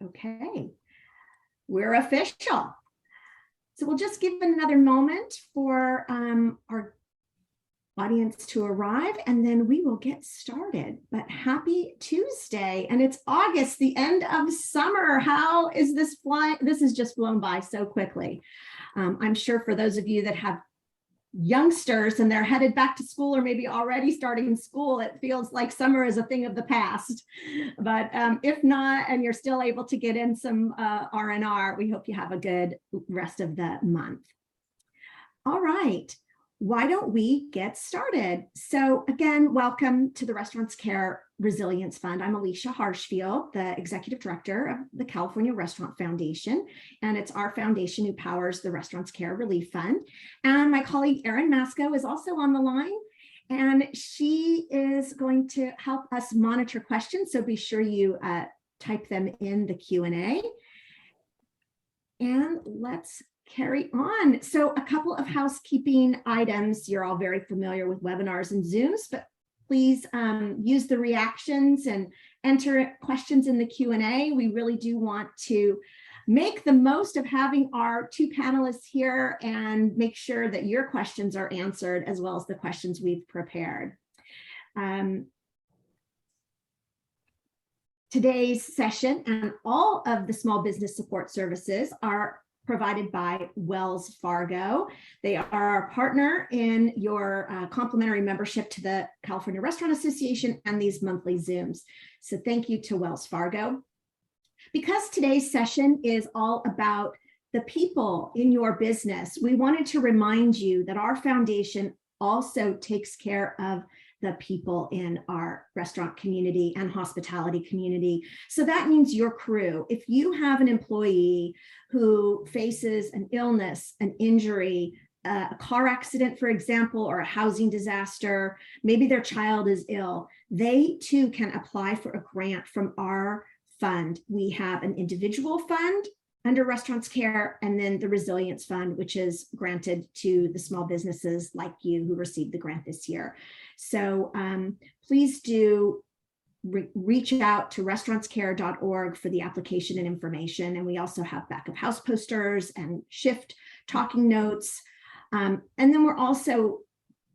Okay, we're official. So we'll just give another moment for our audience to arrive, and then we will get started. But happy Tuesday, and it's August, the end of summer. How is this flying? This has just flown by so quickly. I'm sure for those of you that have youngsters and they're headed back to school or maybe already starting school, it feels like summer is a thing of the past. But if not, and you're still able to get in some R&R, we hope you have a good rest of the month. All right, why don't we get started? So again, welcome to the Restaurants Care Resilience Fund. I'm Alicia Harshfield, the Executive Director of the California Restaurant Foundation, and it's our foundation who powers the Restaurants Care Relief Fund. And my colleague Erin Masco is also on the line, and she is going to help us monitor questions. So be sure you type them in the Q&A. And let's carry on. So a couple of housekeeping items. You're all very familiar with webinars and Zooms, but please use the reactions and enter questions in the Q&A. We really do want to make the most of having our two panelists here and make sure that your questions are answered as well as the questions we've prepared. Today's session and all of the small business support services are provided by Wells Fargo. They are our partner in your complimentary membership to the California Restaurant Association and these monthly Zooms. So thank you to Wells Fargo. Because today's session is all about the people in your business, we wanted to remind you that our foundation also takes care of the people in our restaurant community and hospitality community. So that means your crew. If you have an employee who faces an illness, an injury, a car accident, for example, or a housing disaster, maybe their child is ill, they too can apply for a grant from our fund. We have an individual fund under Restaurants Care, and then the Resilience Fund, which is granted to the small businesses like you who received the grant this year. So please do reach out to restaurantscare.org for the application and information. And we also have back of house posters and shift talking notes. And then we're also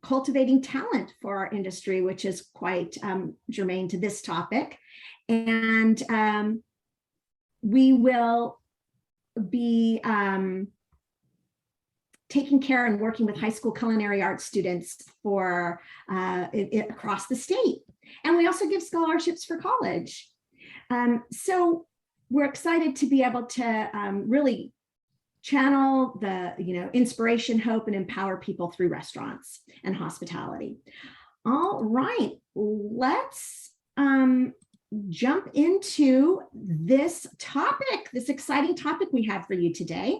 cultivating talent for our industry, which is quite germane to this topic. And we will be taking care and working with high school culinary arts students for across the state. And we also give scholarships for college. So we're excited to be able to really channel the inspiration, hope, and empower people through restaurants and hospitality. All right, let's jump into this topic, this exciting topic we have for you today.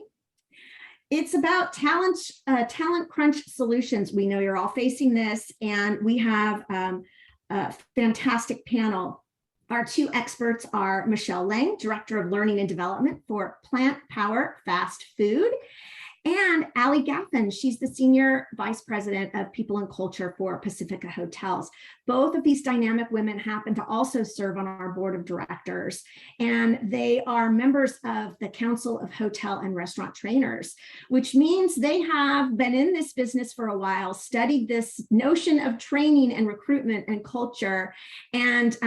It's about talent crunch solutions. We know you're all facing this, and we have a fantastic panel. Our two experts are Michele Lange, Director of Learning and Development for Plant Power Fast Food, and Allie Gaffan. She's the Senior Vice President of People and Culture for Pacifica Hotels. Both of these dynamic women happen to also serve on our board of directors, and they are members of the Council of Hotel and Restaurant Trainers, which means they have been in this business for a while, studied this notion of training and recruitment and culture, and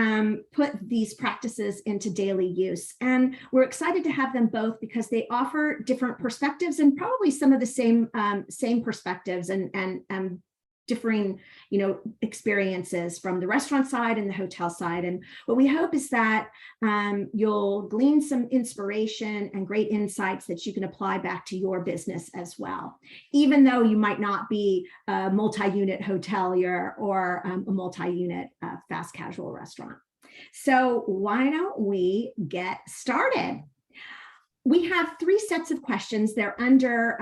put these practices into daily use. And we're excited to have them both because they offer different perspectives and probably some of the same perspectives and differing, experiences from the restaurant side and the hotel side. And what we hope is that you'll glean some inspiration and great insights that you can apply back to your business as well, even though you might not be a multi-unit hotelier or a multi-unit fast casual restaurant. So why don't we get started? We have three sets of questions. They're under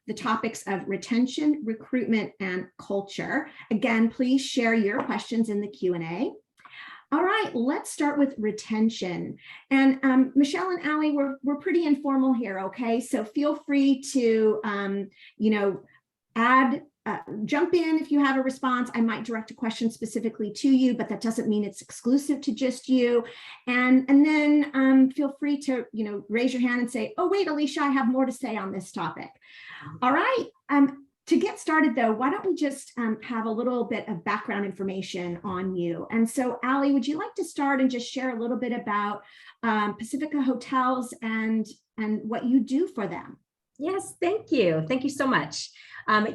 the topics of retention, recruitment, and culture. Again, please share your questions in the Q&A. All right, let's start with retention. And Michele and Allie, we're pretty informal here, okay? So feel free to, add jump in if you have a response. I might direct a question specifically to you, but that doesn't mean it's exclusive to just you. And then feel free to, raise your hand and say, oh, wait, Alicia, I have more to say on this topic. All right. To get started, though, why don't we just have a little bit of background information on you? And so, Allie, would you like to start and just share a little bit about Pacifica Hotels and what you do for them? Yes, thank you. Thank you so much.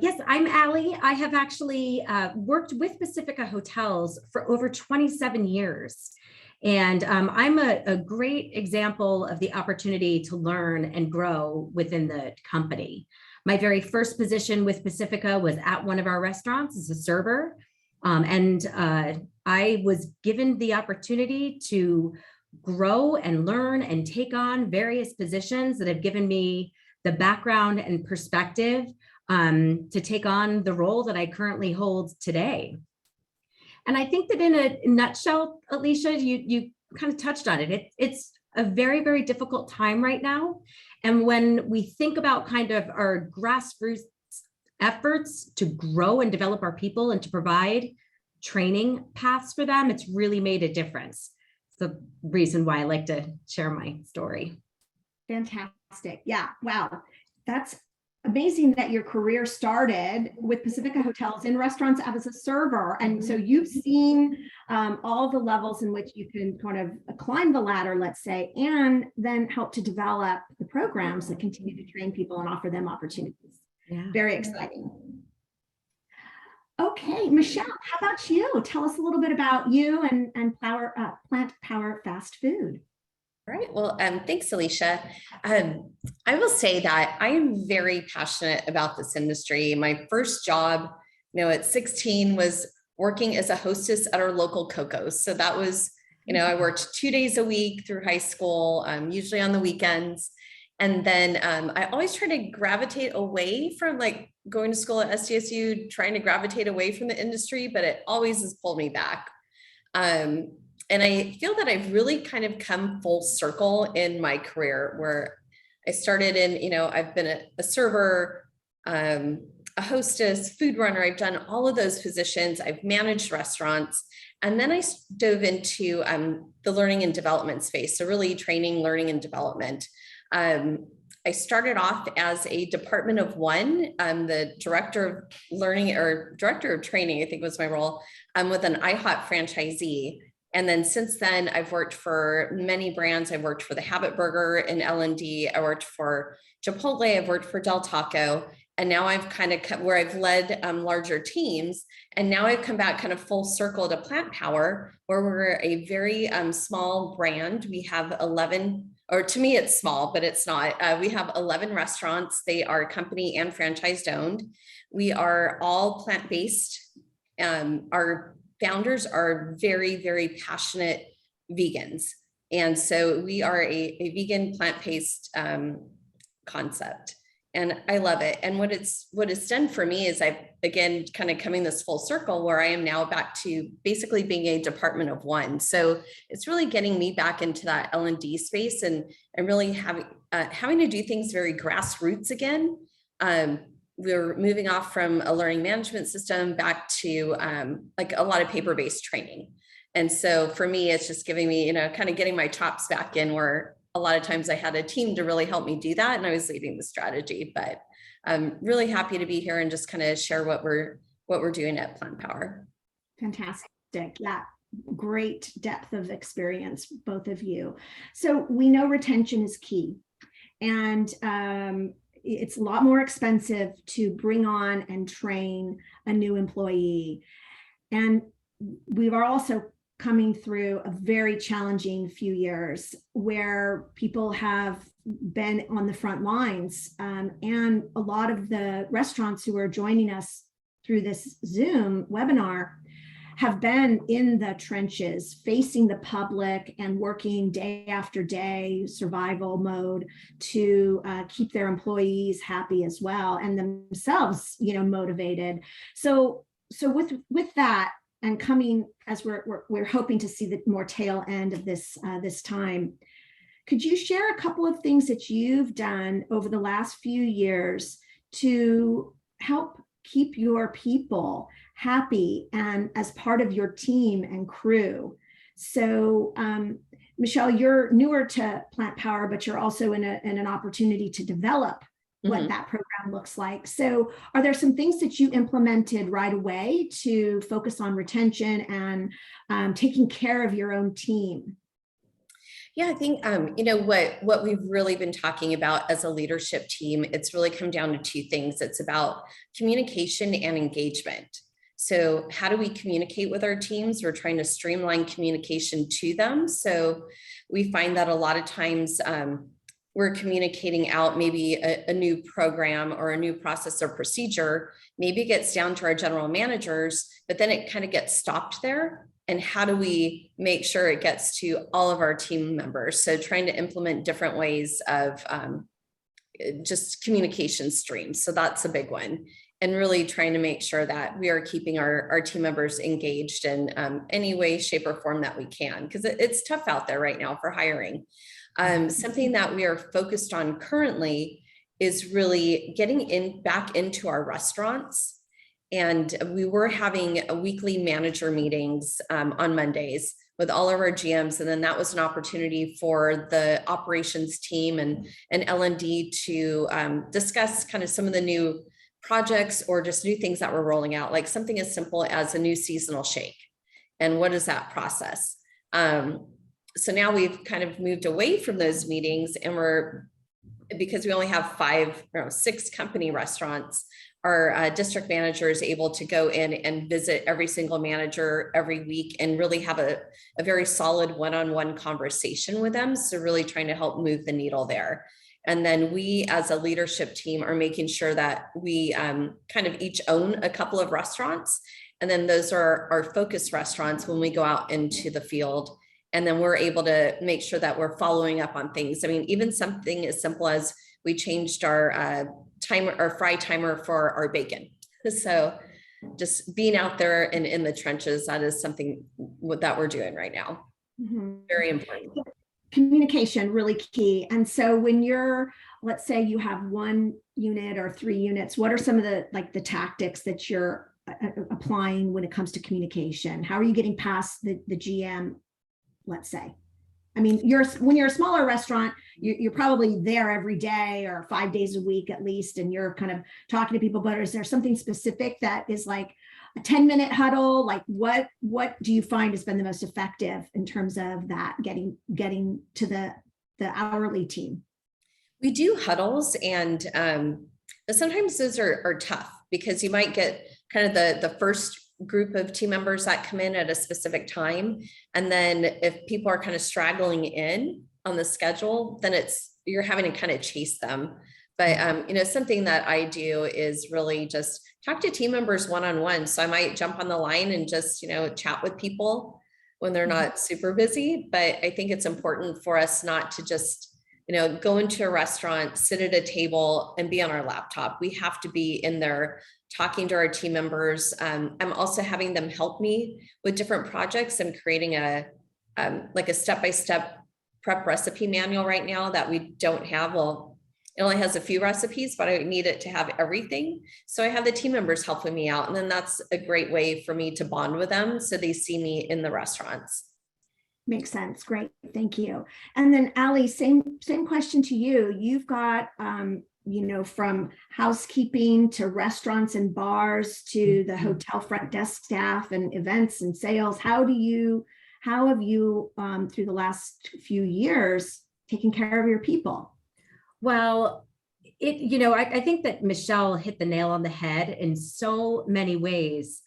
Yes, I'm Allie. I have actually worked with Pacifica Hotels for over 27 years. And I'm a great example of the opportunity to learn and grow within the company. My very first position with Pacifica was at one of our restaurants as a server. I was given the opportunity to grow and learn and take on various positions that have given me the background and perspective to take on the role that I currently hold today. And I think that in a nutshell, Alicia, you kind of touched on it. It's a very, very difficult time right now. And when we think about kind of our grassroots efforts to grow and develop our people and to provide training paths for them, it's really made a difference. It's the reason why I like to share my story. Fantastic. Yeah. Wow. That's amazing that your career started with Pacifica Hotels in restaurants as a server. And so you've seen all the levels in which you can kind of climb the ladder, let's say, and then help to develop the programs that continue to train people and offer them opportunities. Yeah. Very exciting. Okay, Michele, how about you? Tell us a little bit about you and Plant Power Fast Food. All right. Well, thanks, Alicia. I will say that I am very passionate about this industry. My first job, at 16 was working as a hostess at our local Coco's. So that was, I worked 2 days a week through high school, usually on the weekends. And then I always try to gravitate away from going to school at SDSU, trying to gravitate away from the industry, but it always has pulled me back. And I feel that I've really kind of come full circle in my career where I started in, I've been a server, a hostess, food runner. I've done all of those positions. I've managed restaurants. And then I dove into the learning and development space. So really training, learning and development. I started off as a department of one, the director of learning or director of training, I think was my role, with an IHOP franchisee. And then since then, I've worked for many brands. I've worked for the Habit Burger in L&D. I worked for Chipotle. I've worked for Del Taco. And now I've kind of where I've led larger teams. And now I've come back kind of full circle to Plant Power, where we're a very small brand. We have 11, or to me it's small, but it's not. We have 11 restaurants. They are company and franchised owned. We are all plant-based. Our founders are very, very passionate vegans. And so we are a vegan plant-based concept. And I love it. And what it's done for me is I've, again, kind of coming this full circle where I am now back to basically being a department of one. So it's really getting me back into that L&D space and really having to do things very grassroots again. We're moving off from a learning management system back to a lot of paper-based training. And so for me, it's just giving me, kind of getting my chops back in where a lot of times I had a team to really help me do that. And I was leading the strategy, but I'm really happy to be here and just kind of share what we're doing at Plant Power. Fantastic. Yeah. Great depth of experience, both of you. So we know retention is key. And it's a lot more expensive to bring on and train a new employee. And we are also coming through a very challenging few years where people have been on the front lines. And a lot of the restaurants who are joining us through this Zoom webinar have been in the trenches, facing the public and working day after day, survival mode to keep their employees happy as well and themselves, motivated. So with that, and coming as we're hoping to see the more tail end of this time, could you share a couple of things that you've done over the last few years to help keep your people happy and as part of your team and crew. So Michele, you're newer to Plant Power, but you're also in an opportunity to develop what that program looks like. So are there some things that you implemented right away to focus on retention and taking care of your own team? Yeah, I think, what we've really been talking about as a leadership team, it's really come down to two things. It's about communication and engagement. So how do we communicate with our teams? We're trying to streamline communication to them. So we find that a lot of times we're communicating out maybe a new program or a new process or procedure. Maybe it gets down to our general managers, but then it kind of gets stopped there. And how do we make sure it gets to all of our team members? So trying to implement different ways of just communication streams. So that's a big one. And really trying to make sure that we are keeping our team members engaged in any way, shape, or form that we can, because it's tough out there right now for hiring. Something that we are focused on currently is really getting back into our restaurants. And we were having a weekly manager meetings on Mondays with all of our GMs. And then that was an opportunity for the operations team and L&D to discuss kind of some of the new projects or just new things that we're rolling out, like something as simple as a new seasonal shake. And what is that process? So now we've kind of moved away from those meetings, and because we only have 6 company restaurants, our district manager is able to go in and visit every single manager every week and really have a very solid one-on-one conversation with them. So really trying to help move the needle there. And then we as a leadership team are making sure that we kind of each own a couple of restaurants. And then those are our focus restaurants when we go out into the field. And then we're able to make sure that we're following up on things. I mean, even something as simple as we changed our timer, our fry timer for our bacon. So just being out there and in the trenches, that is something that we're doing right now. Very important. Communication, really key. And so when let's say you have 1 unit or 3 units, what are some of the tactics that you're applying when it comes to communication? How are you getting past the GM, let's say? I mean, when you're a smaller restaurant, you're probably there every day or 5 days a week at least, and you're kind of talking to people. But is there something specific that is like a 10-minute huddle? Like what do you find has been the most effective in terms of that getting to the hourly team? We do huddles, and but sometimes those are tough because you might get kind of the first group of team members that come in at a specific time. And then if people are kind of straggling in on the schedule, then you're having to kind of chase them. But, something that I do is really just talk to team members one-on-one. So I might jump on the line and just, chat with people when they're not super busy. But I think it's important for us not to just, go into a restaurant, sit at a table and be on our laptop. We have to be in there talking to our team members. I'm also having them help me with different projects. I'm creating a step-by-step prep recipe manual right now that we don't have. Well, it only has a few recipes, but I need it to have everything. So I have the team members helping me out. And then that's a great way for me to bond with them so they see me in the restaurants. Makes sense. Great. Thank you. And then Allie, same question to you. You've got, from housekeeping to restaurants and bars to the hotel front desk staff and events and sales. How have you, through the last few years, taken care of your people? Well, I think that Michele hit the nail on the head in so many ways.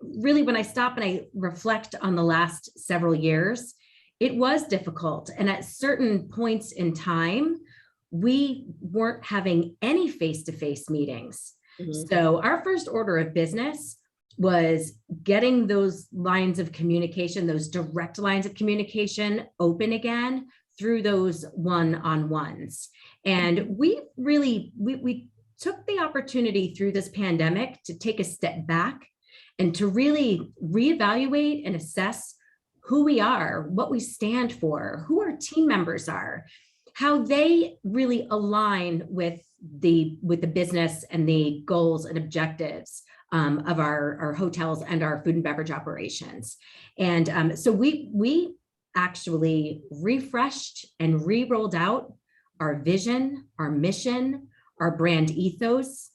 Really, when I stop and I reflect on the last several years, it was difficult. And at certain points in time, we weren't having any face-to-face meetings. So our first order of business was getting those lines of communication, those direct lines of communication open again through those one-on-ones. And we took the opportunity through this pandemic to take a step back and to really reevaluate and assess who we are, what we stand for, who our team members are, how they really align with the business and the goals and objectives of our hotels and our food and beverage operations. And so we actually refreshed and re-rolled out our vision, our mission, our brand ethos.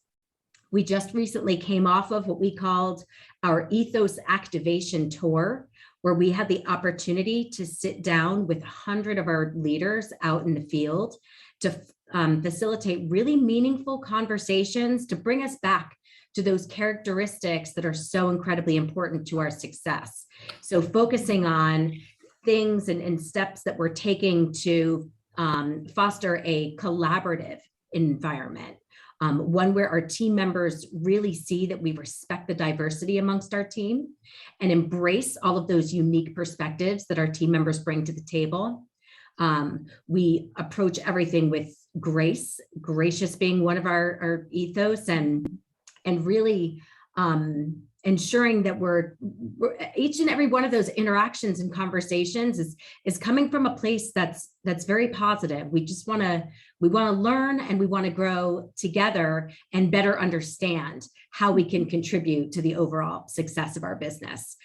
We just recently came off of what we called our ethos activation tour, where we had the opportunity to sit down with 100 of our leaders out in the field to facilitate really meaningful conversations to bring us back to those characteristics that are so incredibly important to our success. So focusing on things and steps that we're taking to foster a collaborative environment. One where our team members really see that we respect the diversity amongst our team and embrace all of those unique perspectives that our team members bring to the table. We approach everything with grace, gracious being one of our ethos, and really ensuring that we're each and every one of those interactions and conversations is coming from a place that's very positive. We want to learn, and we want to grow together and better understand how we can contribute to the overall success of our business.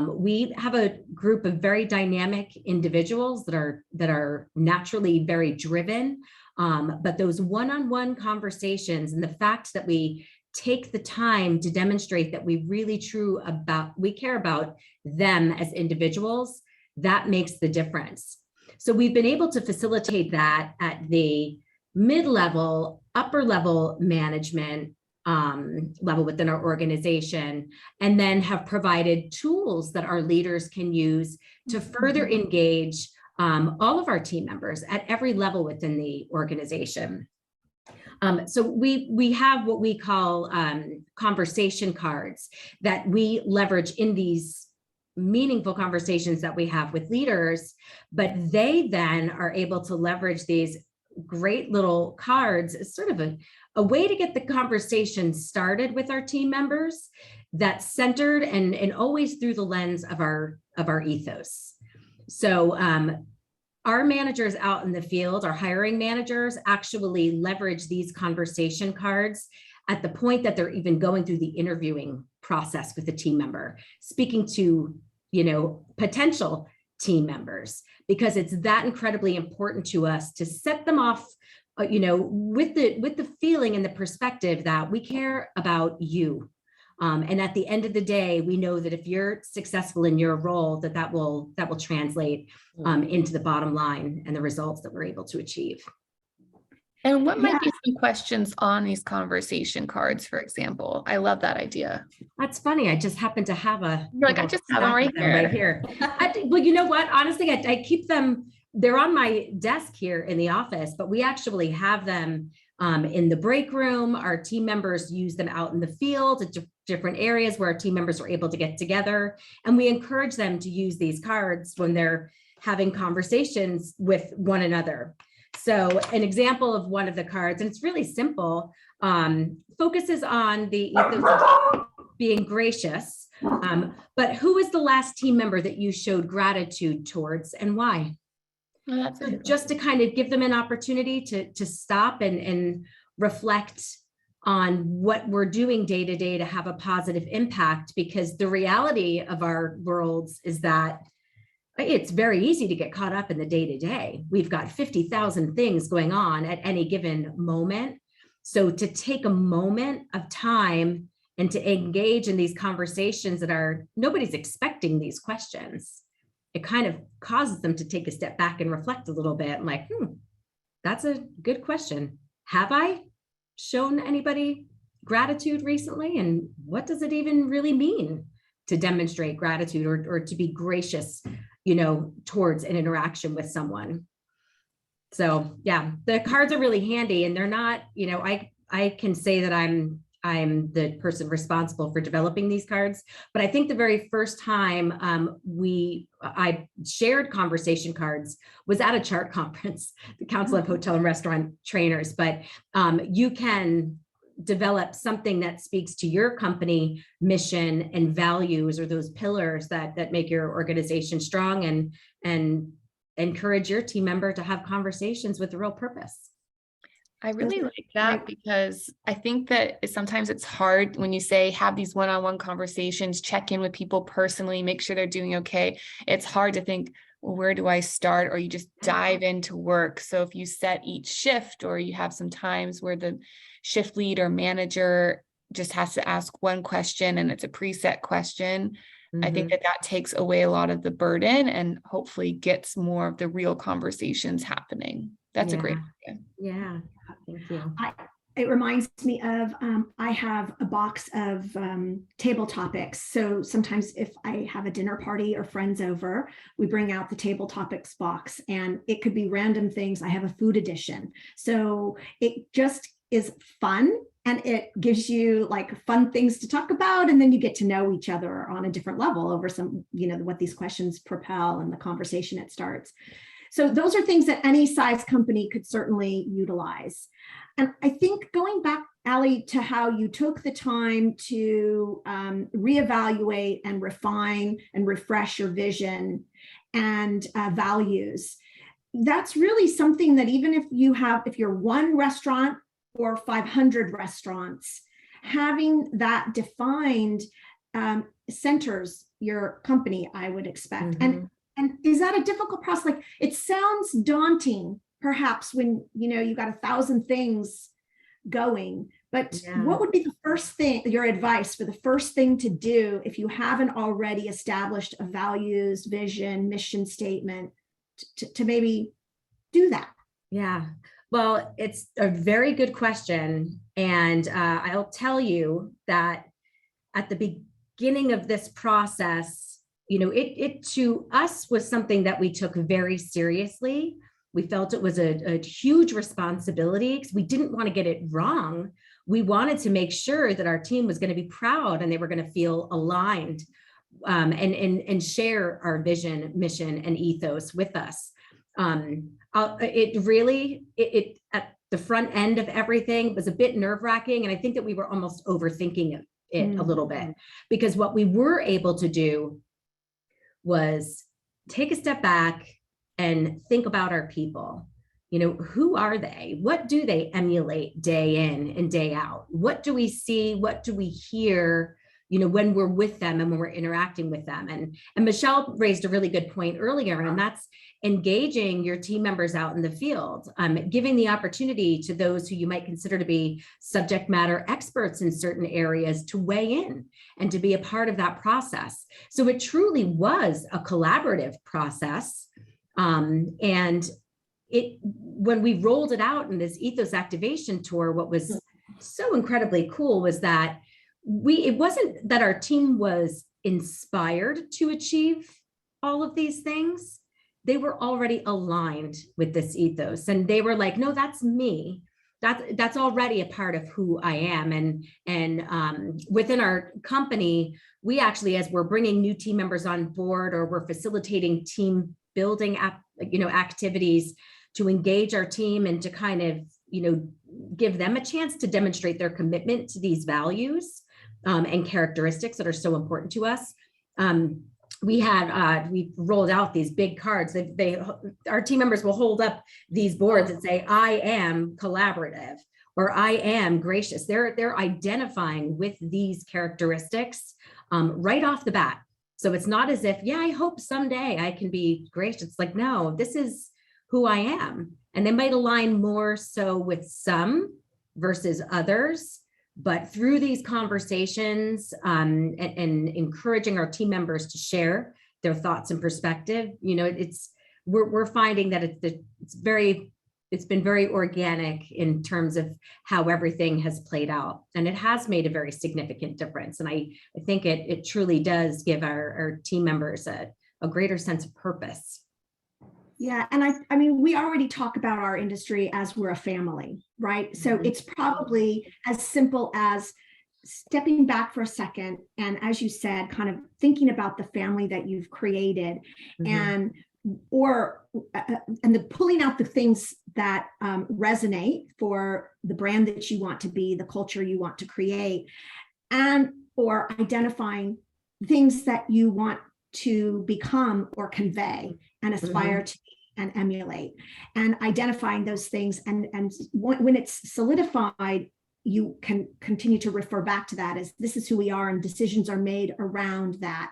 We have a group of very dynamic individuals that are naturally very driven, but those one-on-one conversations and the fact that we take the time to demonstrate that we we care about them as individuals, that makes the difference. So we've been able to facilitate that at the mid-level, upper level management level within our organization, and then have provided tools that our leaders can use to further engage all of our team members at every level within the organization. So we have what we call conversation cards that we leverage in these meaningful conversations that we have with leaders, but they then are able to leverage these great little cards as sort of a way to get the conversation started with our team members that's centered and always through the lens of our ethos. So our managers out in the field, our hiring managers, actually leverage these conversation cards at the point that they're even going through the interviewing process with the team member, speaking to, potential team members, because it's that incredibly important to us to set them off, with the feeling and the perspective that we care about you. And at the end of the day, we know that if you're successful in your role, that will translate into the bottom line and the results that we're able to achieve. And what might be some questions on these conversation cards, for example? I love that idea. That's funny. I just happen to have I just have them right here. Well, you know what? Honestly, I keep them. They're on my desk here in the office, but we actually have them in the break room. Our team members use them out in the field at different areas where our team members are able to get together. And we encourage them to use these cards when they're having conversations with one another. So an example of one of the cards, and it's really simple, focuses on the ethos of being gracious, but who is the last team member that you showed gratitude towards and why? Well, so just to kind of give them an opportunity to stop and reflect on what we're doing day to day to have a positive impact, because the reality of our worlds is that it's very easy to get caught up in the day-to-day. We've got 50,000 things going on at any given moment. So to take a moment of time and to engage in these conversations that nobody's expecting these questions, it kind of causes them to take a step back and reflect a little bit. I'm like, that's a good question. Have I shown anybody gratitude recently? And what does it even really mean to demonstrate gratitude or to be gracious, towards an interaction with someone? So yeah, the cards are really handy, and they're not, I can say that I'm the person responsible for developing these cards, but I think the very first time I shared conversation cards was at a chart conference, the Council of Hotel and Restaurant Trainers. But you can develop something that speaks to your company mission and values, or those pillars that make your organization strong, and encourage your team member to have conversations with real purpose. I really like that because I think that sometimes it's hard when you say have these one-on-one conversations, check in with people personally, make sure they're doing okay. It's hard to think, well, where do I start? Or you just dive into work. So if you set each shift, or you have some times where the shift lead or manager just has to ask one question and it's a preset question, I think that takes away a lot of the burden and hopefully gets more of the real conversations happening. That's a great idea. Yeah. Thank you. It reminds me of, I have a box of table topics. So sometimes if I have a dinner party or friends over, we bring out the table topics box, and it could be random things. I have a food edition. So it just is fun, and it gives you like fun things to talk about. And then you get to know each other on a different level over some, what these questions propel and the conversation it starts. So those are things that any size company could certainly utilize. And I think going back, Allie, to how you took the time to reevaluate and refine and refresh your vision and values, that's really something that even if you're one restaurant or 500 restaurants, having that defined centers your company, I would expect. And is that a difficult process? Like, it sounds daunting, perhaps, when you got 1,000 things going. But what would be the first thing, your advice for the first thing to do if you haven't already established a values, vision, mission statement to maybe do that? Yeah. Well, it's a very good question. And I'll tell you that at the beginning of this process, it to us was something that we took very seriously. We felt it was a huge responsibility because we didn't want to get it wrong. We wanted to make sure that our team was going to be proud and they were going to feel aligned and share our vision, mission, and ethos with us. It really, at the front end of everything was a bit nerve-wracking. And I think that we were almost overthinking it a little bit, because what we were able to do was take a step back and think about our people. Who are they? What do they emulate day in and day out? What do we see? What do we hear, when we're with them and when we're interacting with them? And Michele raised a really good point earlier, and that's engaging your team members out in the field, giving the opportunity to those who you might consider to be subject matter experts in certain areas to weigh in and to be a part of that process. So it truly was a collaborative process. And when we rolled it out in this ethos activation tour, what was so incredibly cool was that it wasn't that our team was inspired to achieve all of these things. They were already aligned with this ethos, and they were like, no, that's me. That's already a part of who I am. And within our company, we actually, as we're bringing new team members on board, or we're facilitating team building activities to engage our team and to kind of, give them a chance to demonstrate their commitment to these values and characteristics that are so important to us. We rolled out these big cards. Our team members will hold up these boards and say, I am collaborative, or I am gracious. They're identifying with these characteristics right off the bat. So it's not as if, I hope someday I can be gracious. It's like, no, this is who I am. And they might align more so with some versus others. But through these conversations and encouraging our team members to share their thoughts and perspective, we're finding that it's been very organic in terms of how everything has played out, and it has made a very significant difference. And I think it truly does give our team members a greater sense of purpose. Yeah, and I mean, we already talk about our industry as we're a family, right? So it's probably as simple as stepping back for a second, and as you said, kind of thinking about the family that you've created, and the pulling out the things that resonate for the brand that you want to be, the culture you want to create, or identifying things that you want to become or convey and aspire to be. and emulate, and identifying those things. And when it's solidified, you can continue to refer back to that as this is who we are, and decisions are made around that.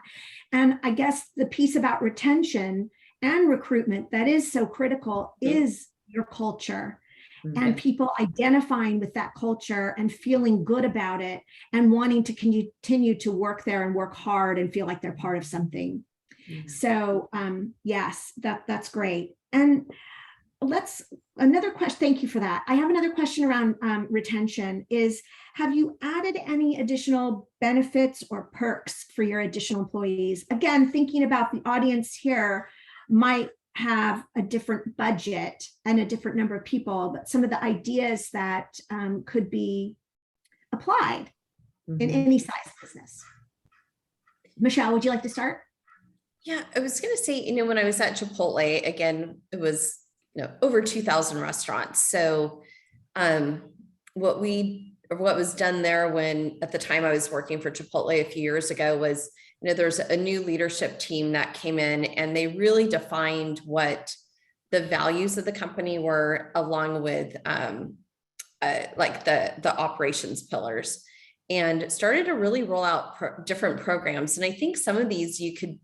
And I guess the piece about retention and recruitment that is so critical is your culture. And people identifying with that culture and feeling good about it and wanting to continue to work there and work hard and feel like they're part of something. So yes, that's great. And another question, thank you for that. I have another question around retention is, have you added any additional benefits or perks for your additional employees? Again, thinking about the audience here might have a different budget and a different number of people, but some of the ideas that could be applied in any size business. Michele, would you like to start? Yeah, I was going to say, when I was at Chipotle, again, it was, over 2,000 restaurants. So what was done there at the time I was working for Chipotle a few years ago was, there's a new leadership team that came in and they really defined what the values of the company were, along with like the operations pillars, and started to really roll out different programs. And I think some of these you could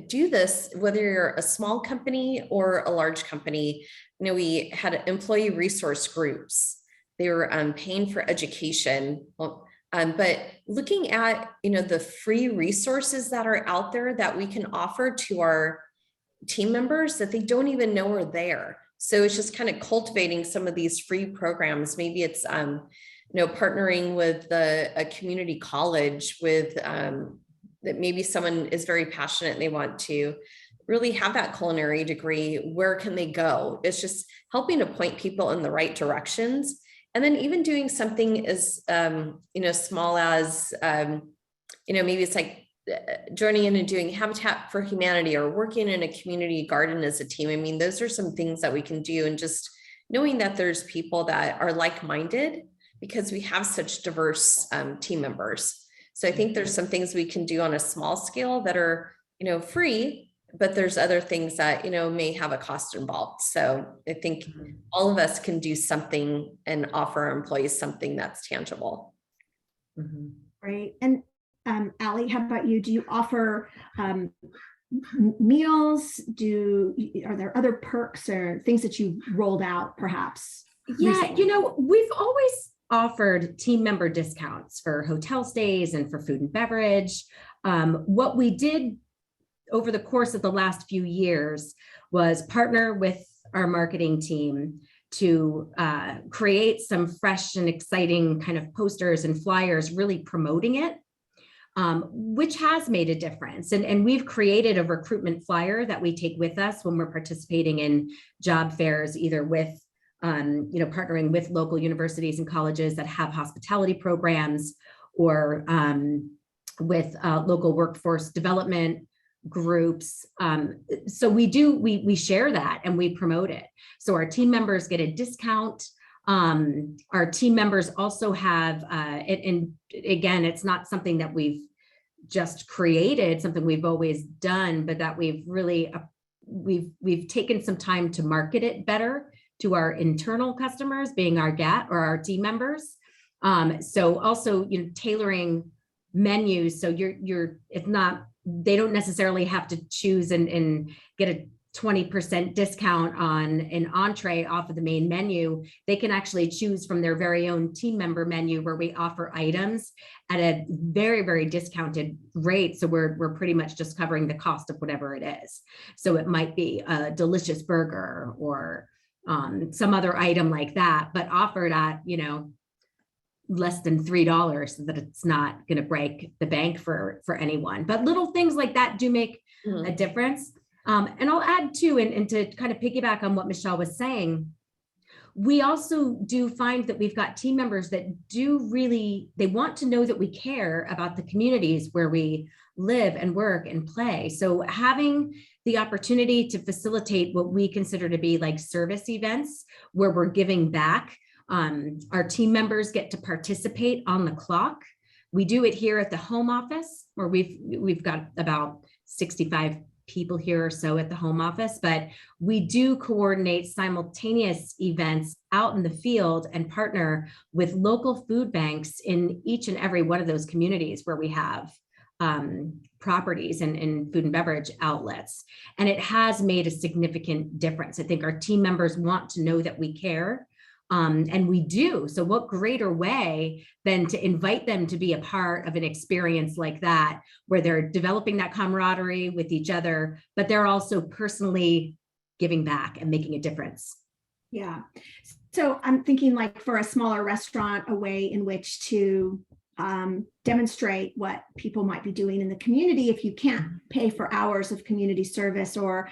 do this whether you're a small company or a large company. We had employee resource groups. They were paying for education. But looking at, the free resources that are out there that we can offer to our team members that they don't even know are there. So it's just kind of cultivating some of these free programs. Maybe it's, partnering with a community college with that maybe someone is very passionate and they want to really have that culinary degree. Where can they go? It's just helping to point people in the right directions. And then even doing something as, small as, maybe it's like joining in and doing Habitat for Humanity or working in a community garden as a team. I mean, those are some things that we can do, and just knowing that there's people that are like-minded because we have such diverse team members. So I think there's some things we can do on a small scale that are, free, but there's other things that, may have a cost involved. So I think all of us can do something and offer our employees something that's tangible. Great. And Allie, how about you? Do you offer meals? Are there other perks or things that you rolled out perhaps? Yeah, recently? we've always offered team member discounts for hotel stays and for food and beverage. What we did over the course of the last few years was partner with our marketing team to create some fresh and exciting kind of posters and flyers, really promoting it, which has made a difference. And we've created a recruitment flyer that we take with us when we're participating in job fairs, either with partnering with local universities and colleges that have hospitality programs, or with local workforce development groups. So we share that and we promote it. So our team members get a discount. Our team members also have, and again, it's not something that we've just created, something we've always done, but that we've really, we've taken some time to market it better to our internal customers, being our GAT or our team members. So also, tailoring menus. So it's not, they don't necessarily have to choose and get a 20% discount on an entree off of the main menu. They can actually choose from their very own team member menu, where we offer items at a very, very discounted rate. So we're pretty much just covering the cost of whatever it is. So it might be a delicious burger or some other item like that, but offered at, less than $3, so that it's not going to break the bank for anyone. But little things like that do make a difference. And I'll add too, and to kind of piggyback on what Michele was saying, we also do find that we've got team members that they want to know that we care about the communities where we live and work and play. So having the opportunity to facilitate what we consider to be like service events where we're giving back, our team members get to participate on the clock. We do it here at the home office, where we've got about 65 people here or so at the home office, but we do coordinate simultaneous events out in the field and partner with local food banks in each and every one of those communities where we have properties and food and beverage outlets. And it has made a significant difference. I think our team members want to know that we care. And we do. So what greater way than to invite them to be a part of an experience like that, where they're developing that camaraderie with each other, but they're also personally giving back and making a difference. Yeah. So I'm thinking, like, for a smaller restaurant, a way in which to demonstrate what people might be doing in the community if you can't pay for hours of community service, or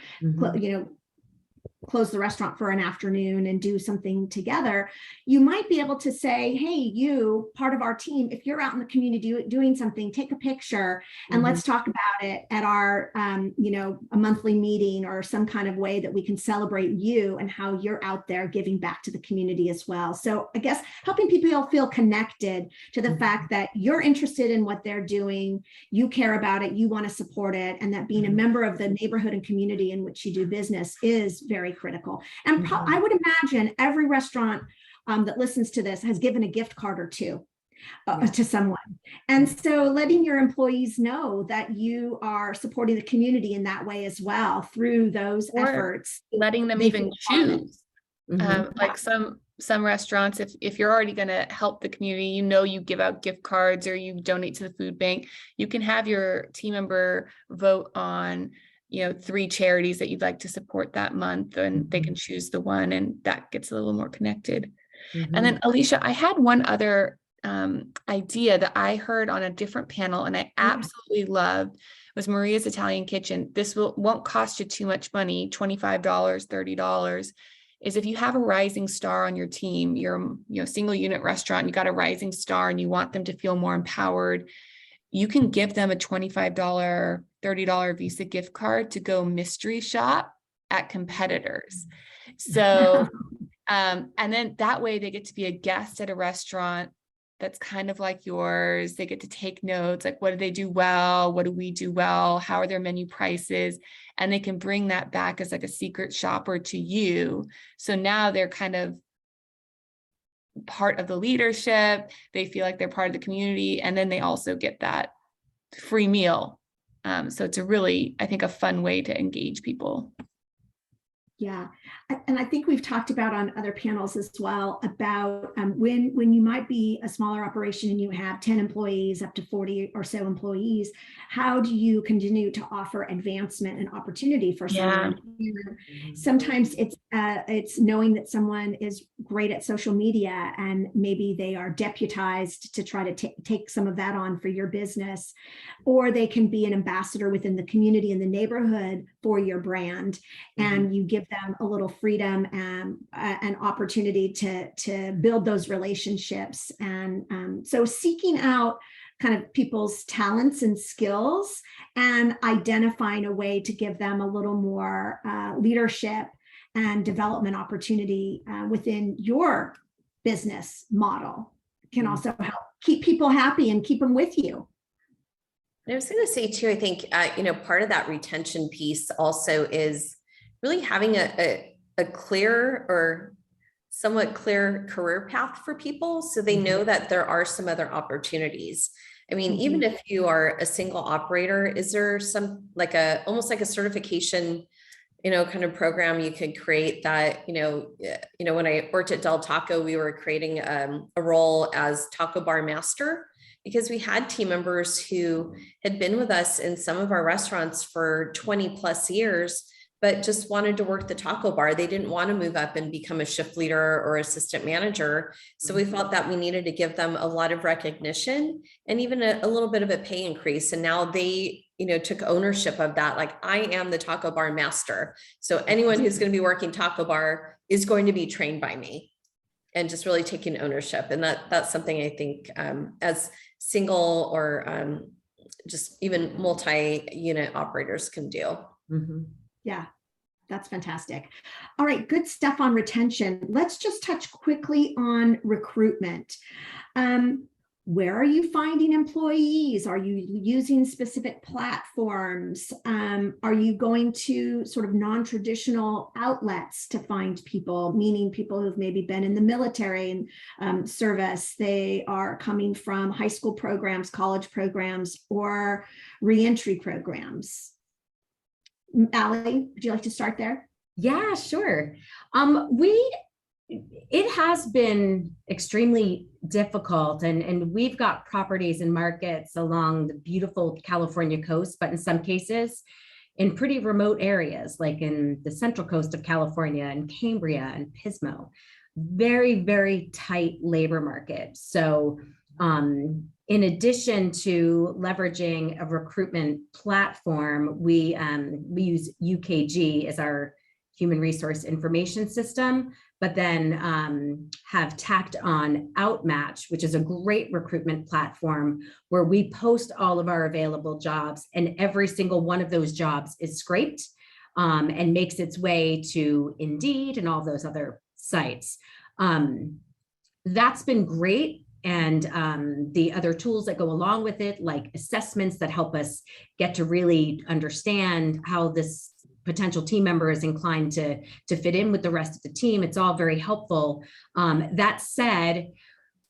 close the restaurant for an afternoon and do something together. You might be able to say, hey, you, part of our team, if you're out in the community doing something, take a picture and let's talk about it at our, a monthly meeting, or some kind of way that we can celebrate you and how you're out there giving back to the community as well. So I guess helping people feel connected to the fact that you're interested in what they're doing, you care about it, you want to support it, and that being a member of the neighborhood and community in which you do business is very critical. And I would imagine every restaurant that listens to this has given a gift card or two to someone. And so letting your employees know that you are supporting the community in that way as well through those efforts. Letting them even choose. Like some restaurants, if you're already going to help the community, you give out gift cards or you donate to the food bank, you can have your team member vote on 3 charities that you'd like to support that month, and they can choose the one, and that gets a little more connected. And then Alicia, I had one other idea that I heard on a different panel and I absolutely loved, was Maria's Italian Kitchen. This won't cost you too much money, $25, $30, is if you have a rising star on your team, you're single unit restaurant, you got a rising star and you want them to feel more empowered, you can give them a $25, $30 Visa gift card to go mystery shop at competitors. So, and then that way they get to be a guest at a restaurant that's kind of like yours. They get to take notes, like, what do they do well? What do we do well? How are their menu prices? And they can bring that back as like a secret shopper to you. So now they're kind of part of the leadership. They feel like they're part of the community. And then they also get that free meal. So it's a really, I think, a fun way to engage people. Yeah. And I think we've talked about on other panels as well about when you might be a smaller operation and you have 10 employees up to 40 or so employees, how do you continue to offer advancement and opportunity for someone? And sometimes it's knowing that someone is great at social media and maybe they are deputized to try to take some of that on for your business, or they can be an ambassador within the community and the neighborhood for your brand, and you give them a little freedom and an opportunity to build those relationships. And so seeking out kind of people's talents and skills and identifying a way to give them a little more leadership and development opportunity within your business model can also help keep people happy and keep them with you. I was going to say too, I think, part of that retention piece also is really having a clear or somewhat clear career path for people, so they know that there are some other opportunities. I mean, even if you are a single operator, is there some almost like a certification, kind of program you could create that, when I worked at Del Taco, we were creating a role as taco bar master, because we had team members who had been with us in some of our restaurants for 20 plus years, but just wanted to work the taco bar. They didn't want to move up and become a shift leader or assistant manager. So we felt that we needed to give them a lot of recognition and even a little bit of a pay increase. And now they, took ownership of that. Like, I am the taco bar master. So anyone who's going to be working taco bar is going to be trained by me, and just really taking ownership. And that's something I think as single or just even multi-unit operators can do. Yeah, that's fantastic. All right, good stuff on retention. Let's just touch quickly on recruitment. where are you finding employees? Are you using specific platforms? Are you going to sort of non-traditional outlets to find people, meaning people who've maybe been in the military and service? They are coming from high school programs, college programs, or reentry programs. Allie, would you like to start there? Yeah, sure. It has been extremely difficult, and we've got properties and markets along the beautiful California coast, but in some cases in pretty remote areas, like in the central coast of California and Cambria and Pismo, very, very tight labor market. So in addition to leveraging a recruitment platform, we use UKG as our human resource information system, but then have tacked on Outmatch, which is a great recruitment platform where we post all of our available jobs, and every single one of those jobs is scraped and makes its way to Indeed and all those other sites. That's been great. And the other tools that go along with it, like assessments that help us get to really understand how this potential team member is inclined to fit in with the rest of the team. It's all very helpful. That said,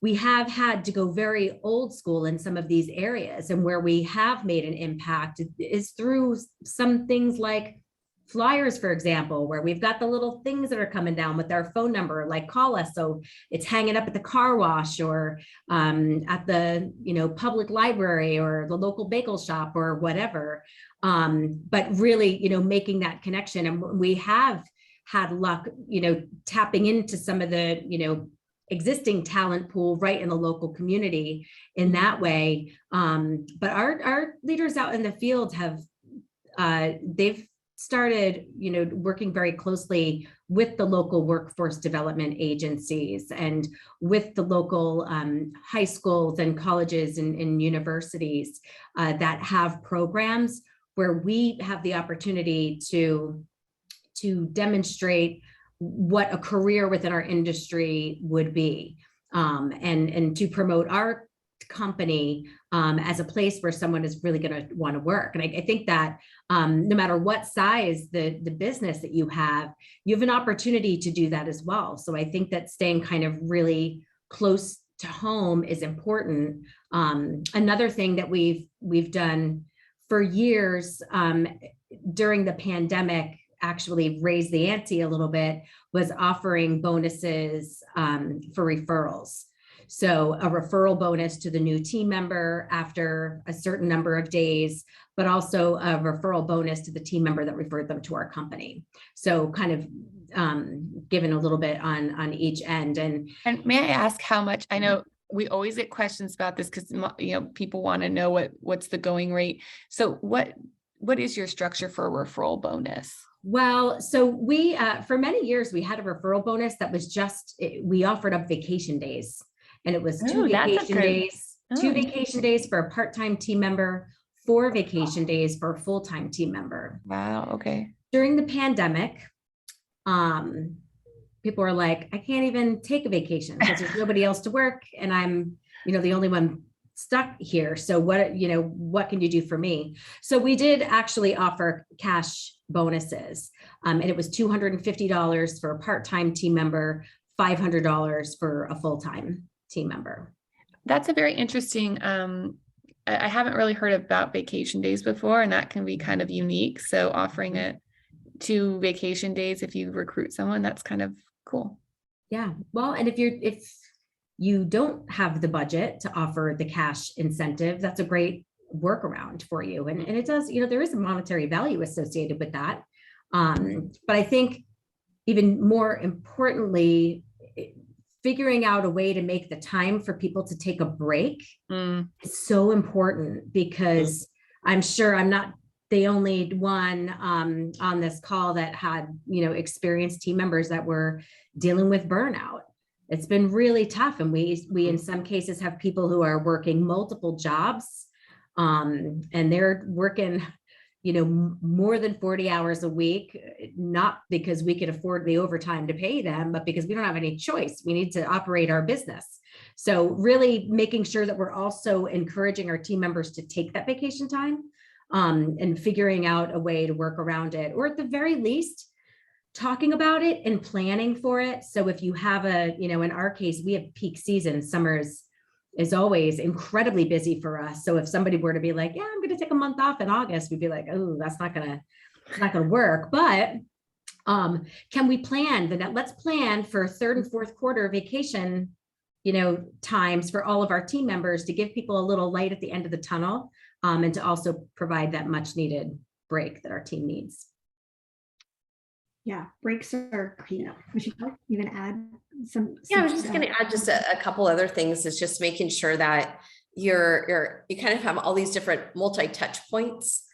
we have had to go very old school in some of these areas, and where we have made an impact is through some things like flyers, for example, where we've got the little things that are coming down with our phone number, like call us. So it's hanging up at the car wash, or at the public library, or the local bagel shop, or whatever. But really, making that connection. And we have had luck, tapping into some of the, existing talent pool right in the local community in that way. But our leaders out in the field have, they've started, working very closely with the local workforce development agencies and with the local high schools and colleges and universities that have programs where we have the opportunity to demonstrate what a career within our industry would be, and to promote our company as a place where someone is really going to want to work. And I think that no matter what size the business that you have an opportunity to do that as well. So I think that staying kind of really close to home is important. Another thing that we've done for years during the pandemic, actually raised the ante a little bit, was offering bonuses for referrals. So a referral bonus to the new team member after a certain number of days, but also a referral bonus to the team member that referred them to our company. So kind of given a little bit on each end. And may I ask how much? I know we always get questions about this because people want to know what's the going rate. So what is your structure for a referral bonus? Well, so we for many years we had a referral bonus that was we offered up vacation days. And it was two vacation days for a part-time team member, 4 vacation days for a full-time team member. Wow. Okay. During the pandemic, people were like, I can't even take a vacation because there's nobody else to work. And I'm, the only one stuck here. So what can you do for me? So we did actually offer cash bonuses. And it was $250 for a part-time team member, $500 for a full-time team member. That's a very interesting, I haven't really heard about vacation days before, and that can be kind of unique. So offering it 2 vacation days if you recruit someone, that's kind of cool. Yeah. Well, and if you don't have the budget to offer the cash incentive, that's a great workaround for you. And it does, there is a monetary value associated with that. But I think even more importantly, figuring out a way to make the time for people to take a break is so important, because I'm sure I'm not the only one on this call that had, experienced team members that were dealing with burnout. It's been really tough. And we in some cases have people who are working multiple jobs, and they're working more than 40 hours a week, not because we could afford the overtime to pay them, but because we don't have any choice. We need to operate our business. So really making sure that we're also encouraging our team members to take that vacation time, and figuring out a way to work around it, or at the very least, talking about it and planning for it. So if you have in our case, we have peak season. Summer is always incredibly busy for us. So if somebody were to be like, yeah, I'm going to take a month off in August, we'd be like, oh, that's not going to work. But can we plan that? Let's plan for third and fourth quarter vacation, times for all of our team members to give people a little light at the end of the tunnel, and to also provide that much needed break that our team needs. Yeah, breaks are key. Michele, you can add some. Yeah, I was just going to add just a couple other things. Is just making sure that you kind of have all these different multi-touch points.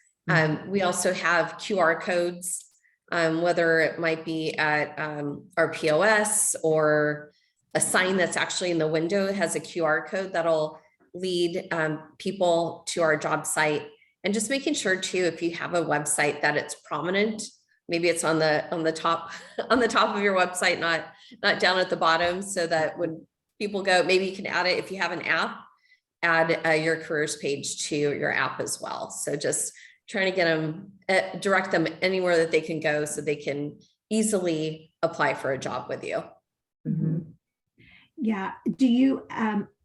We also have QR codes, whether it might be at our POS or a sign that's actually in the window has a QR code that'll lead people to our job site. And just making sure too, if you have a website, that it's prominent. Maybe it's on the top of your website, not down at the bottom, so that when people go, maybe you can add it. If you have an app, add your careers page to your app as well. So just trying to get them, direct them anywhere that they can go, so they can easily apply for a job with you. Mm-hmm. Yeah. Do you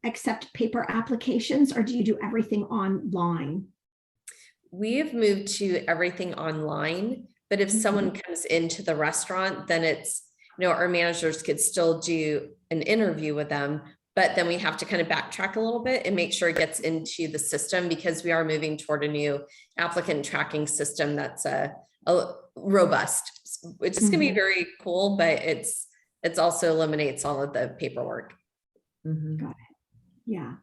accept paper applications, or do you do everything online? We have moved to everything online. But if someone comes into the restaurant, then it's, our managers could still do an interview with them, but then we have to kind of backtrack a little bit and make sure it gets into the system, because we are moving toward a new applicant tracking system that's a robust. It's just going to be very cool, but it's also eliminates all of the paperwork. Got it. Yeah.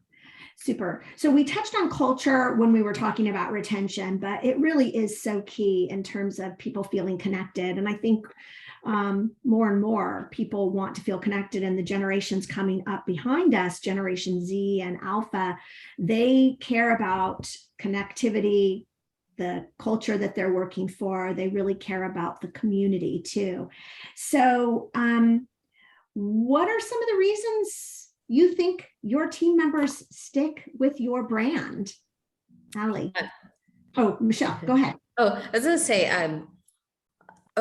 Super. So we touched on culture when we were talking about retention, but it really is so key in terms of people feeling connected. And I think more and more people want to feel connected, and the generations coming up behind us, Generation Z and Alpha, they care about connectivity, the culture that they're working for. They really care about the community too. So what are some of the reasons you think your team members stick with your brand? Allie. Oh, Michele, go ahead. Oh, I was going to say,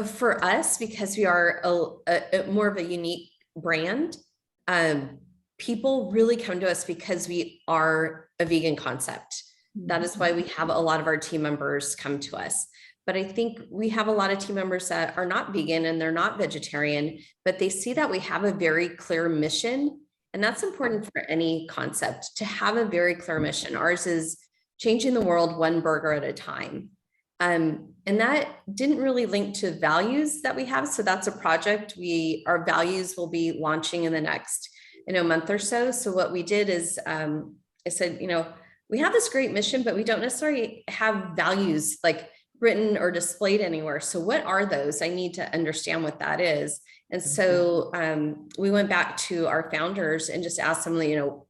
for us, because we are a more of a unique brand, people really come to us because we are a vegan concept. That is why we have a lot of our team members come to us. But I think we have a lot of team members that are not vegan and they're not vegetarian, but they see that we have a very clear mission. And that's important for any concept, to have a very clear mission. Ours is changing the world one burger at a time. And that didn't really link to values that we have. So that's a project our values will be launching in the next, month or so. So what we did is, I said, we have this great mission, but we don't necessarily have values like written or displayed anywhere. So what are those? I need to understand what that is. And so we went back to our founders and just asked them,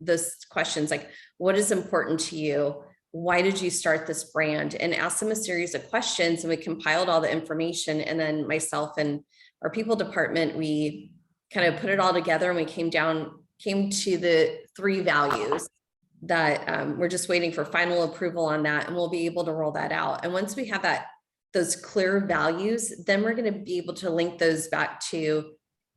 those questions like, what is important to you? Why did you start this brand? And asked them a series of questions, and we compiled all the information. And then myself and our people department, we kind of put it all together, and we came to the 3 values that we're just waiting for final approval on that. And we'll be able to roll that out. And once we have those clear values, then we're going to be able to link those back to,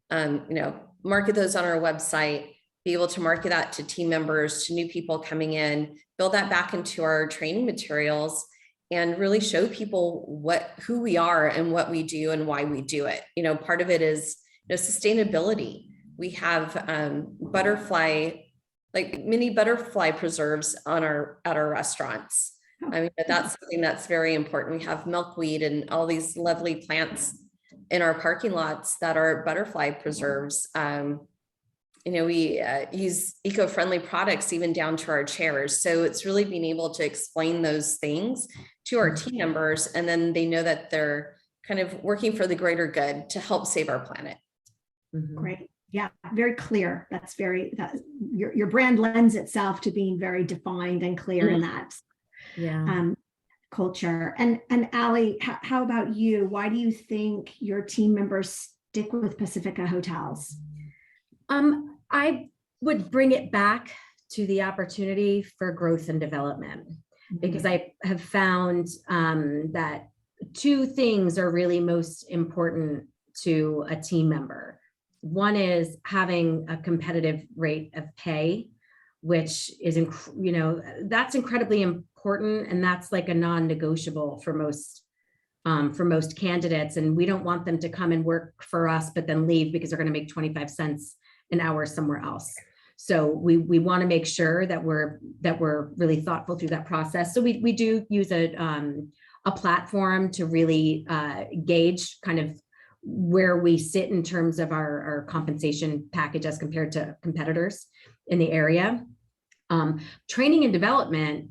market those on our website, be able to market that to team members, to new people coming in, build that back into our training materials, and really show people who we are and what we do and why we do it. Part of it is sustainability. We have mini butterfly preserves at our restaurants. I mean, that's something that's very important. We have milkweed and all these lovely plants in our parking lots that are butterfly preserves. We use eco-friendly products even down to our chairs. So it's really being able to explain those things to our team members, and then they know that they're kind of working for the greater good to help save our planet. Great. Yeah, very clear. Your brand lends itself to being very defined and clear in that. Yeah. culture. And Allie, how about you? Why do you think your team members stick with Pacifica Hotels? I would bring it back to the opportunity for growth and development, because I have found that two things are really most important to a team member. One is having a competitive rate of pay, which is, that's incredibly important. And that's like a non-negotiable for most candidates. And we don't want them to come and work for us, but then leave because they're going to make 25 cents an hour somewhere else. So we want to make sure that we're really thoughtful through that process. So we do use a platform to really gauge kind of where we sit in terms of our compensation package as compared to competitors in the area. Training and development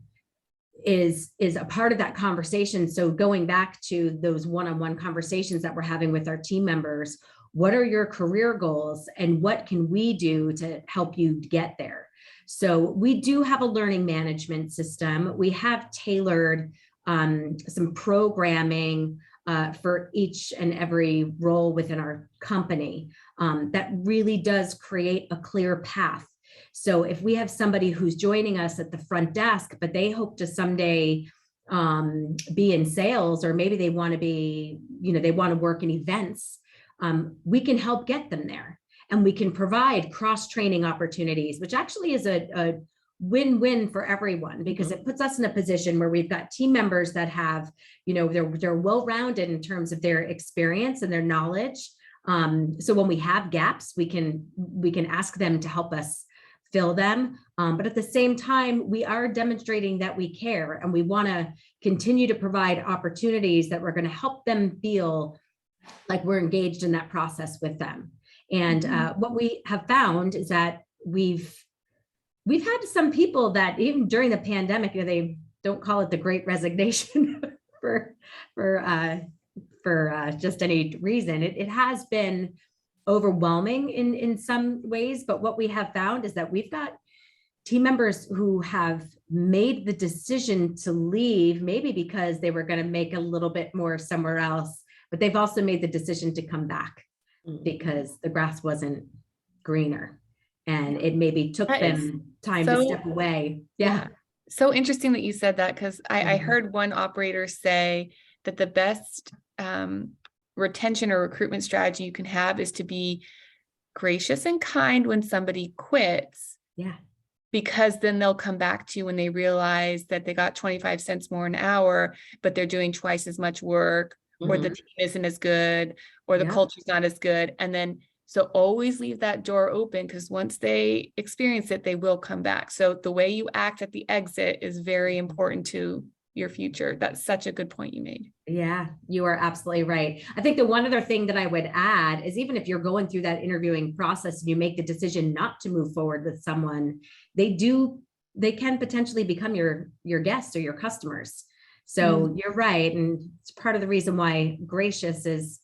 is a part of that conversation. So going back to those one-on-one conversations that we're having with our team members, what are your career goals and what can we do to help you get there? So we do have a learning management system. We have tailored some programming for each and every role within our company that really does create a clear path. So if we have somebody who's joining us at the front desk, but they hope to someday be in sales, or maybe they want to be, they want to work in events, we can help get them there. And we can provide cross-training opportunities, which actually is a win-win for everyone, because it puts us in a position where we've got team members that have, they're well-rounded in terms of their experience and their knowledge. So when we have gaps, we can ask them to help us fill them. But at the same time, we are demonstrating that we care, and we want to continue to provide opportunities that we're going to help them feel like we're engaged in that process with them. And what we have found is that we've had some people that even during the pandemic, they don't call it the Great Resignation for just any reason. It has been overwhelming in some ways, but what we have found is that we've got team members who have made the decision to leave, maybe because they were going to make a little bit more somewhere else, but they've also made the decision to come back because the grass wasn't greener, and it maybe took them time to step away. Yeah. So interesting that you said that, because I heard one operator say that the best retention or recruitment strategy you can have is to be gracious and kind when somebody quits. Yeah. Because then they'll come back to you when they realize that they got 25 cents more an hour, but they're doing twice as much work, or the team isn't as good, or the culture's not as good. And then, so always leave that door open, because once they experience it, they will come back. So the way you act at the exit is very important to your future. That's such a good point you made. Yeah, you are absolutely right. I think the one other thing that I would add is, even if you're going through that interviewing process and you make the decision not to move forward with someone, they can potentially become your guests or your customers. So you're right. And it's part of the reason why gracious is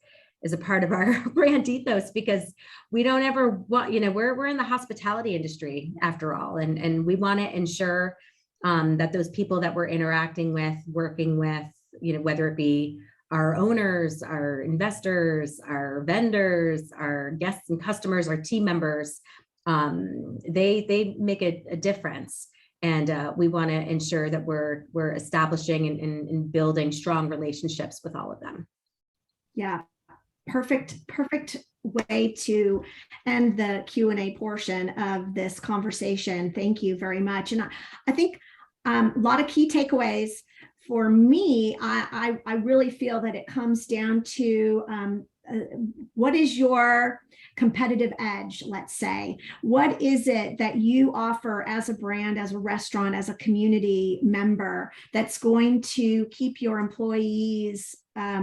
a part of our brand ethos, because we don't ever want, we're in the hospitality industry after all. And we want to ensure that those people that we're interacting with, working with, whether it be our owners, our investors, our vendors, our guests and customers, our team members, they make a difference. And we want to ensure that we're establishing and building strong relationships with all of them. Yeah, perfect way to end the Q&A portion of this conversation. Thank you very much. And I think a lot of key takeaways for me. I really feel that it comes down to what is your competitive edge, let's say? What is it that you offer as a brand, as a restaurant, as a community member that's going to keep your employees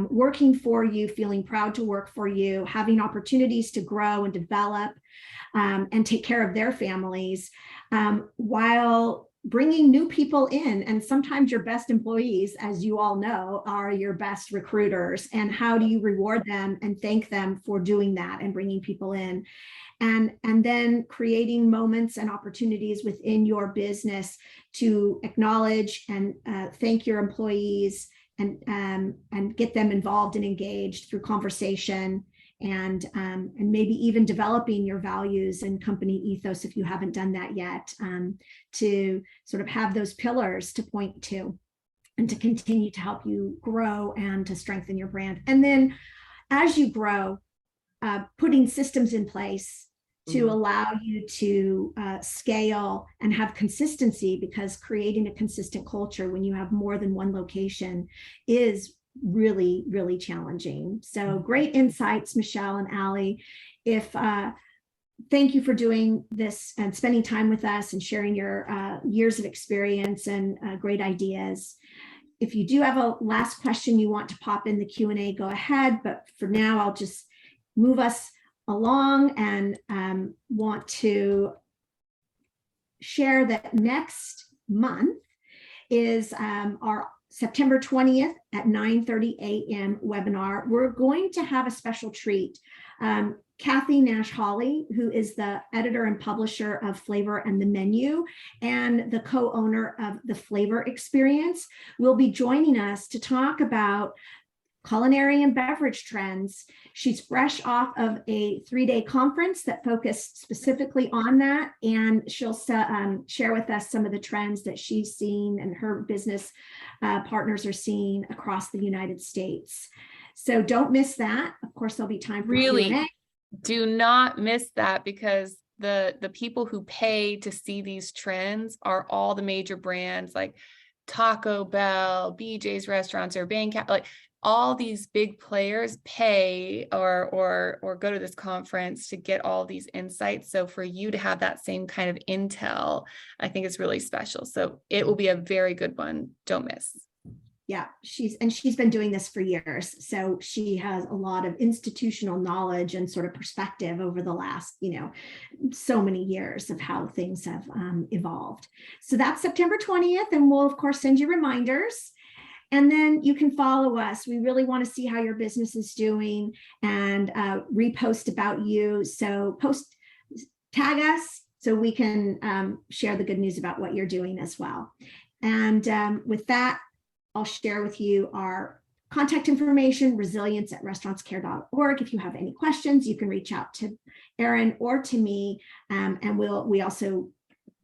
working for you, feeling proud to work for you, having opportunities to grow and develop and take care of their families, while bringing new people in, and sometimes your best employees, as you all know, are your best recruiters. And how do you reward them and thank them for doing that and bringing people in? And then creating moments and opportunities within your business to acknowledge and thank your employees and get them involved and engaged through conversation, and maybe even developing your values and company ethos if you haven't done that yet, to sort of have those pillars to point to and to continue to help you grow and to strengthen your brand. And then as you grow, putting systems in place to allow you to scale and have consistency, because creating a consistent culture when you have more than one location is really, really challenging. So great insights, Michele and Allie. Thank you for doing this and spending time with us and sharing your years of experience and great ideas. If you do have a last question you want to pop in the Q&A, go ahead. But for now, I'll just move us along and want to share that next month is our September 20th at 9:30 a.m. webinar. We're going to have a special treat. Kathy Nash-Hawley, who is the editor and publisher of Flavor and the Menu and the co-owner of the Flavor Experience, will be joining us to talk about culinary and beverage trends. She's fresh off of a 3-day conference that focused specifically on that, and she'll share with us some of the trends that she's seen and her business partners are seeing across the United States. So don't miss that. Of course, there'll be time for Q&A. Do not miss that, because the people who pay to see these trends are all the major brands like Taco Bell, BJ's Restaurants, or Bank, like all these big players pay or go to this conference to get all these insights. So for you to have that same kind of intel, I think is really special. So it will be a very good one. Don't miss. Yeah, she's been doing this for years. So she has a lot of institutional knowledge and sort of perspective over the last, so many years of how things have evolved. So that's September 20th, and we'll of course send you reminders. And then you can follow us. We really want to see how your business is doing and repost about you. So tag us so we can share the good news about what you're doing as well. And with that, I'll share with you our contact information, resilience@restaurantscare.org. If you have any questions, you can reach out to Erin or to me, and we also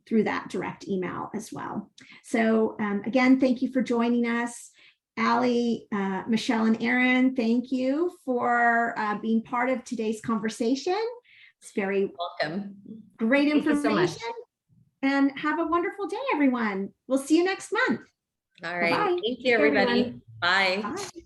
through that direct email as well. So again, thank you for joining us. Allie, Michele, and Erin, thank you for being part of today's conversation. It's very welcome. Great information. Thank you so much. And have a wonderful day, everyone. We'll see you next month. All right. Bye-bye. Thank you, everybody. Bye. Bye.